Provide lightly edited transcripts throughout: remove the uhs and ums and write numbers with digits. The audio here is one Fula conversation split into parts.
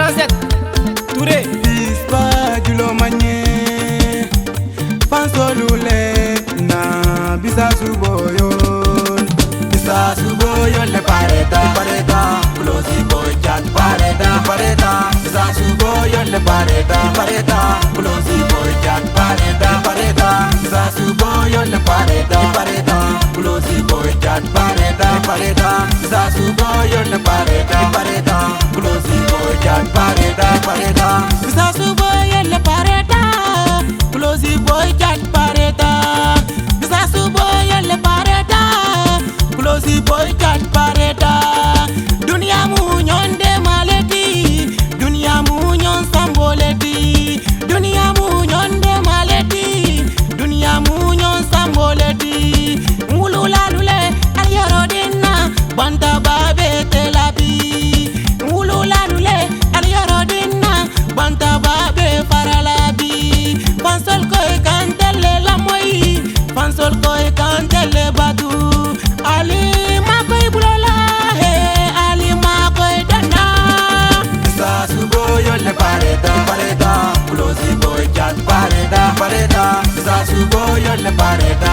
37 Touré Bispa julo manye Fansolule na bisa suboyon le pareta Closey boy chat pareta bisa suboyon le pareta Closey boy chat pareta bisa suboyon le pareta Closey boy chat pareta bisa suboyon le pareta Closey boy chat pareta bisa suboyon le pareta Closey boy chat pareta bisa suboyon le pareta Closey boy chat pareta dunia mu nyonde maleti dunia mu nyon samboleti dunia mu nyonde maleti dunia mu nyon samboleti ngulula lule alyorodina banta babe telabi ngulula lule alyorodina banta babe faralabi fansol koy kantele lamoy fansol koy kantele batu Ali makoy bulola he Ali makoy dana Bisa suboyon le pareta Closey boy chat pareta Bisa suboyon le pareta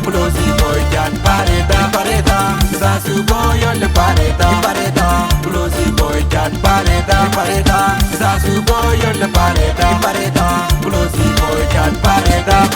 Closey boy chat pareta Bisa suboyon le pareta Closey boy chat pareta Bisa suboyon le pareta Closey boy chat pareta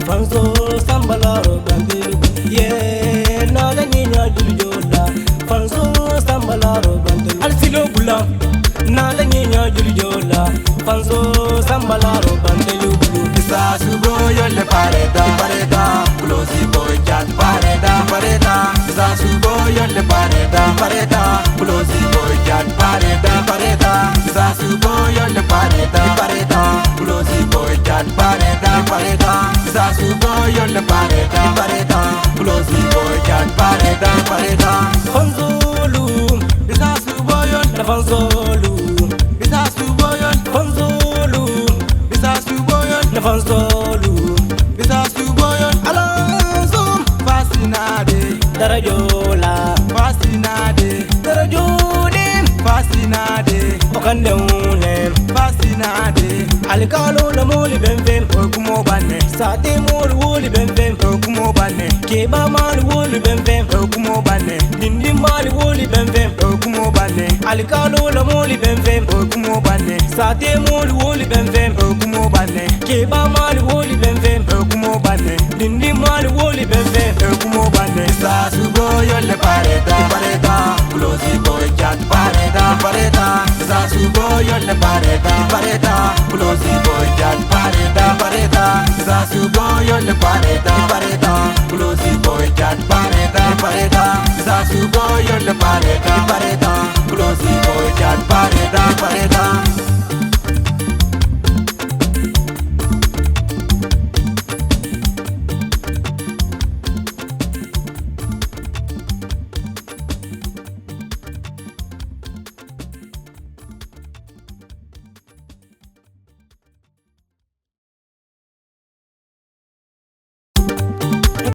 Fanzo sambalaro bandelu yeah nada niña juljola Fanzo sambalaro bandelu alsilo bulam nada niña juljola Fanzo sambalaro bandelu Bisa suboyon le pareta Closey boy chat pareta Bisa suboyon le pareta Closey boy chat pareta Bisa suboyon le pareta Closey boy chat pareta Bisa suboyon le pareta Closey boy chat pareta Fanzolu Bisa suboyon le fanzolu Bisa suboyon fanzolu Bisa suboyon le fanzolu Bisa suboyon alanzum Fascinade Darajola Fascinade Darajodim Fascinade Okandeunem Fascinade Alikalo la moli bemfem Okumo bane Sate moli woli bemfem Okumo bane Keba mali woli bemfem Okumo bane Dindi mali woli bemfem Okumo bane Alikalo la moli bemfem Okumo bane Sate moli woli bemfem Okumo bane Keba mali woli bemfem Okumo bane Dindi mali woli bemfem Okumo bane Sa suboyon le pareta Closey boy chat pareta Sa suboyon le pareta Closey boy chat pareta Sa suboyon le pareta Closey boy chat pareta Sa suboyon le pareta